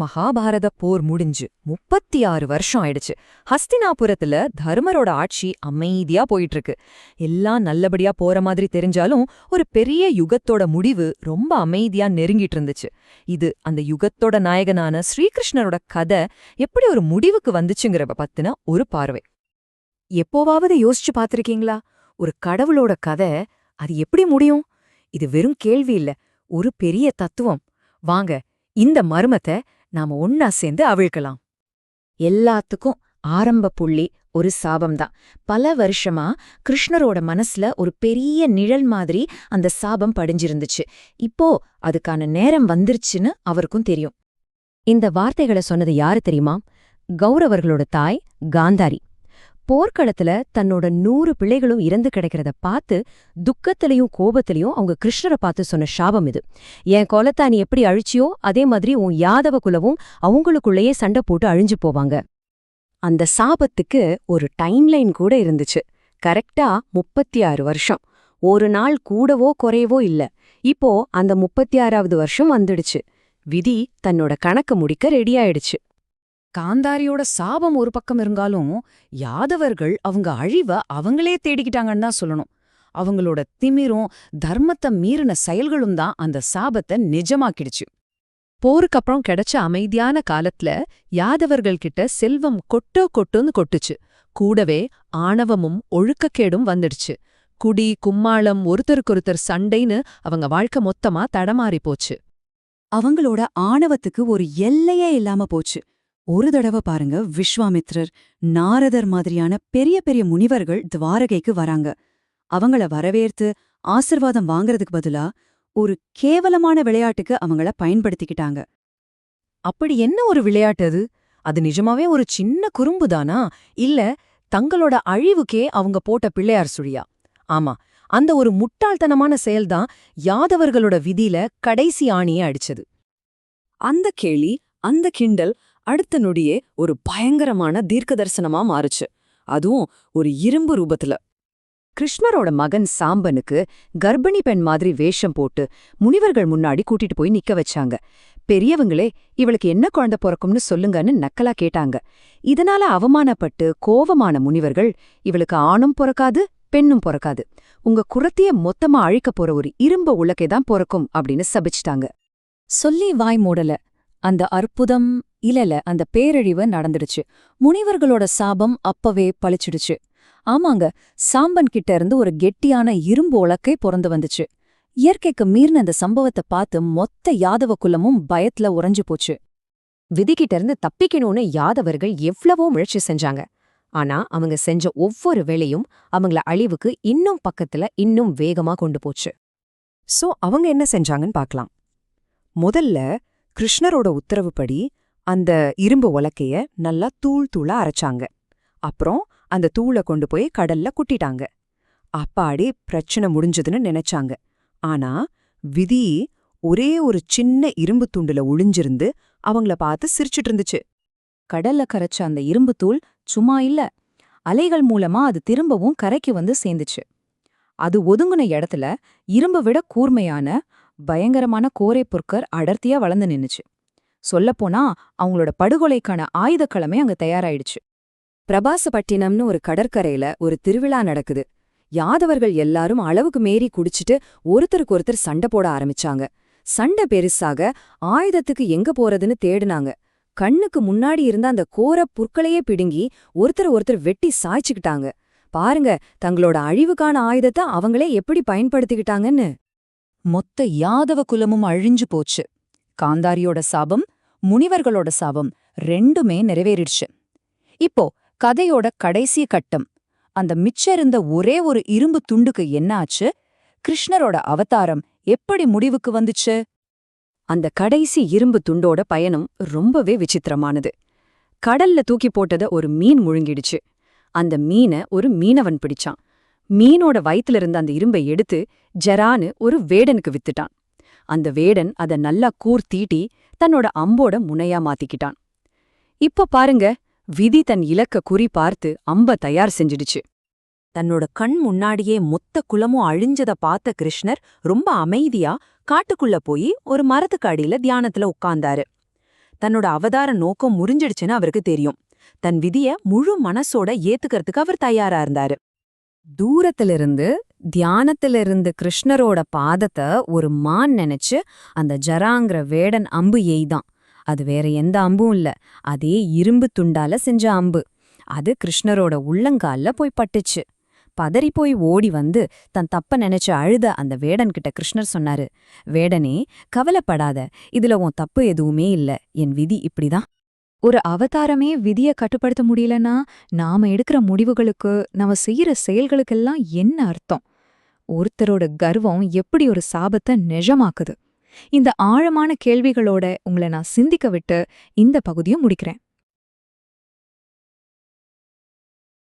மகாபாரத போர் முடிஞ்சு 36 வருஷம் ஆயிடுச்சு. ஹஸ்தினாபுரத்துல தர்மரோட ஆட்சி அமைதியா போயிட்டு இருக்கு. எல்லாம் நல்லபடியா போற மாதிரி தெரிஞ்சாலும் ஒரு பெரிய யுகத்தோட முடிவு ரொம்ப அமைதியா நெருங்கிட்டு இருந்துச்சு. இது அந்த யுகத்தோட நாயகனான ஸ்ரீகிருஷ்ணரோட கதை எப்படி ஒரு முடிவுக்கு வந்துச்சுங்கிற பத்தின ஒரு பார்வை. எப்போவாவது யோசிச்சு பார்த்திருக்கீங்களா? ஒரு கடவுளோட கதை அது எப்படி முடியும்? இது வெறும் கேள்வி இல்ல, ஒரு பெரிய தத்துவம். வாங்க, இந்த மர்மத்தை நாம ஒன்னா சேர்ந்து அவிழ்க்கலாம். எல்லாத்துக்கும் ஆரம்ப புள்ளி ஒரு சாபம்தான். பல வருஷமா கிருஷ்ணரோட மனசுல ஒரு பெரிய நிழல் மாதிரி அந்த சாபம் படிஞ்சிருந்துச்சு. இப்போ அதுக்கான நேரம் வந்துருச்சுன்னு அவருக்கும் தெரியும். இந்த வார்த்தைகளை சொன்னது யாரு தெரியுமா? கௌரவர்களோட தாய் காந்தாரி. போர்க்களத்துல தன்னோட 100 பிள்ளைகளும் இறந்து கிடக்கிறத பார்த்து துக்கத்திலையும் கோபத்திலையும் அவங்க கிருஷ்ணரை பார்த்து சொன்ன சாபம் இது. என் குலத்தா நீ எப்படி அழிச்சியோ அதே மாதிரி உன் யாதவ குலவும் அவங்களுக்குள்ளேயே சண்டை போட்டு அழிஞ்சு போவாங்க. அந்த சாபத்துக்கு ஒரு டைம்லைன் கூட இருந்துச்சு. கரெக்டா 36 வருஷம். ஒரு நாள் கூடவோ குறையவோ இல்ல. இப்போ அந்த 36வது வருஷம் வந்துடுச்சு. விதி தன்னோட கணக்கு முடிக்க ரெடியாயிடுச்சு. காந்தாரியோட சாபம் ஒரு பக்கம் இருந்தாலும் யாதவர்கள் அவங்க அழிவ அவங்களே தேடிக்கிட்டாங்கன்னு தான் சொல்லணும். அவங்களோட திமிரும் தர்மத்தை மீறின செயல்களும் தான் அந்த சாபத்தை நிஜமாக்கிடுச்சு. போருக்கு அப்புறம் கிடைச்ச அமைதியான காலத்துல யாதவர்கள் கிட்ட செல்வம் கொட்டுன்னு கொட்டுச்சு. கூடவே ஆணவமும் ஒழுக்கக்கேடும் வந்துடுச்சு. குடி கும்மாளம் ஒருத்தருக்கொருத்தர் சண்டைன்னு அவங்க வாழ்க்கை மொத்தமா தடமாறி போச்சு. அவங்களோட ஆணவத்துக்கு ஒரு எல்லையே இல்லாம போச்சு. ஒரு தடவை பாருங்க, விஸ்வாமித்ரர், நாரதர் மாதிரியான பெரிய பெரிய முனிவர்கள் துவாரகைக்கு வராங்க. அவங்கள வரவேற்று ஆசிர்வாதம் வாங்கறதுக்கு பதிலா ஒரு கேவலமான விளையாட்டுக்கு அவங்கள பயன்படுத்திக்கிட்டாங்க. அப்படி என்ன ஒரு விளையாட்டு அது? அது நிஜமாவே ஒரு சின்ன குறும்புதானா, இல்ல தங்களோட அழிவுக்கே அவங்க போட்ட பிள்ளையார் சுழியா? ஆமா, அந்த ஒரு முட்டாள்தனமான செயல்தான் யாதவர்களோட விதியில கடைசி ஆணியே அடிச்சது. அந்த கேலி, அந்த கிண்டல் அடுத்த நொடியே ஒரு பயங்கரமான தீர்க்க தரிசனமா மாறுச்சு. அதுவும் ஒரு இரும்பு ரூபத்துல. கிருஷ்ணரோட மகன் சாம்பனுக்கு கர்ப்பிணி பெண் மாதிரி வேஷம் போட்டு முனிவர்கள் முன்னாடி கூட்டிட்டு போய் நிக்க வச்சாங்க. பெரியவங்களே இவளுக்கு என்ன குழந்தை பிறக்கும்னு சொல்லுங்கன்னு நக்கலா கேட்டாங்க. இதனால அவமானப்பட்டு கோவமான முனிவர்கள், இவளுக்கு ஆணும் பிறக்காது பெண்ணும் பிறக்காது, உங்க குரத்தைய மொத்தமா அழிக்க போற ஒரு இரும்பு உலக்கைதான் பிறக்கும் அப்படின்னு சபிச்சிட்டாங்க. சொல்லி வாய் மூடல. அந்த அற்புதம் இல்லல, அந்த பேரழிவு நடந்துடுச்சு. முனிவர்களோட சாபம் அப்பவே பழிச்சிடுச்சு. ஆமாங்க, சாம்பன் கிட்ட இருந்து ஒரு கெட்டியான இரும்பு உலக்கை பிறந்து வந்துச்சு. இயற்கைக்கு மீறின அந்த சம்பவத்தை பார்த்து மொத்த யாதவ குலமும் பயத்துல உறைஞ்சு போச்சு. விதிகிட்ட இருந்து தப்பிக்கணும்னு யாதவர்கள் எவ்வளவோ முயற்சி செஞ்சாங்க. ஆனா அவங்க செஞ்ச ஒவ்வொரு வேளையும் அவங்கள அழிவுக்கு இன்னும் பக்கத்துல இன்னும் வேகமா கொண்டு போச்சு. சோ அவங்க என்ன செஞ்சாங்கன்னு பார்க்கலாம். முதல்ல கிருஷ்ணரோட உத்தரவுப்படி அந்த இரும்பு உலக்கைய நல்லா தூளா அரைச்சாங்க. அப்புறம் அந்த தூளை கொண்டு போய் கடல்ல குட்டிட்டாங்க. அப்பாடி பிரச்சனை முடிஞ்சதுன்னு நினைச்சாங்க. ஆனா விதி ஒரே ஒரு சின்ன இரும்பு துண்டுல ஒளிஞ்சிருந்து அவங்கள பார்த்து சிரிச்சிட்டு இருந்துச்சு. கடல்ல கரைச்ச அந்த இரும்பு தூள் சும்மா இல்ல, அலைகள் மூலமா அது திரும்பவும் கரைக்கு வந்து சேர்ந்துச்சு. அது ஒதுங்குன இடத்துல இரும்பை விட கூர்மையான பயங்கரமான கோரை புற்கர் அடர்த்தியா வளர்ந்து நின்னுச்சு. சொல்லப்போனா அவங்களோட படுகொலைக்கான ஆயுதக்களமே அங்க தயாராயிடுச்சு. பிரபாசப்பட்டினம்னு ஒரு கடற்கரையில ஒரு திருவிழா நடக்குது. யாதவர்கள் எல்லாரும் அளவுக்கு மீறி குடிச்சிட்டு ஒருத்தருக்கு ஒருத்தர் சண்டை போட ஆரம்பிச்சாங்க. சண்டை பெருசாக ஆயுதத்துக்கு எங்க போறதுன்னு தேடுனாங்க. கண்ணுக்கு முன்னாடி இருந்த அந்த கோர புற்களையே பிடுங்கி ஒருத்தர் வெட்டி சாய்ச்சிக்கிட்டாங்க. பாருங்க, தங்களோட அழிவுக்கான ஆயுதத்தை அவங்களே எப்படி பயன்படுத்திக்கிட்டாங்கன்னு. மொத்த யாதவ குலமும் அழிஞ்சு போச்சு. காந்தாரியோட சாபம், முனிவர்களோட சாபம் ரெண்டுமே நிறைவேறிடுச்சு. இப்போ கதையோட கடைசி கட்டம். அந்த மிச்சம் இருந்த ஒரே ஒரு இரும்பு துண்டுக்கு என்ன ஆச்சு? கிருஷ்ணரோட அவதாரம் எப்படி முடிவுக்கு வந்துச்சு? அந்த கடைசி இரும்பு துண்டோட பயணம் ரொம்பவே விசித்திரமானது. கடல்ல தூக்கி போட்டத ஒரு மீன் முழுங்கிடுச்சு. அந்த மீனை ஒரு மீனவன் பிடிச்சான். மீனோட வயித்துல இருந்த அந்த இரும்பை எடுத்து ஜரான்னு ஒரு வேடனுக்கு வித்துட்டான். அந்த வேடன் அத நல்லா கூர்த்தீட்டி தன்னோட அம்போட முனையா மாத்திக்கிட்டான். இப்ப பாருங்க, விதி தன் இலக்க குறி பார்த்து அம்ப தயார் செஞ்சிடுச்சு. தன்னோட கண் முன்னாடியே மொத்த குலமும் அழிஞ்சத பார்த்த கிருஷ்ணர் ரொம்ப அமைதியா காட்டுக்குள்ள போய் ஒரு மரத்துக்கு அடியில தியானத்துல உட்கார்ந்தாரு. தன்னோட அவதார நோக்கம் முறிஞ்சிடுச்சுன்னு அவருக்கு தெரியும். தன் விதிய முழு மனசோட ஏத்துக்கிறதுக்கு அவர் தயாரா இருந்தாரு. தூரத்திலிருந்து தியானத்திலிருந்து கிருஷ்ணரோட பாதத்தை ஒரு மான் நினைச்சு அந்த ஜராங்கிற வேடன் அம்பு எய்தான். அது வேற எந்த அம்பும் இல்ல, அதே இரும்பு துண்டால செஞ்ச அம்பு. அது கிருஷ்ணரோட உள்ளங்கால்ல போய் பட்டுச்சு. பதறிப்போய் ஓடி வந்து தன் தப்ப நினைச்சு அழுத அந்த வேடன்கிட்ட கிருஷ்ணர் சொன்னாரு, வேடனே கவலைப்படாத, இதுல உன் தப்பு எதுவுமே இல்ல, என் விதி இப்படிதான். ஒரு அவதாரமே விதிய கட்டுப்படுத்த முடியலன்னா நாம எடுக்கிற முடிவுகளுக்கு, நாம செய்யற செயல்களுக்கெல்லாம் என்ன அர்த்தம்? ஒருத்தரோட கர்வம் எப்படி ஒரு சாபத்தை நிஜமாக்குது? இந்த ஆழமான கேள்விகளோட உங்களை நான் சிந்திக்க விட்டு இந்த பகுதியை முடிக்கிறேன்.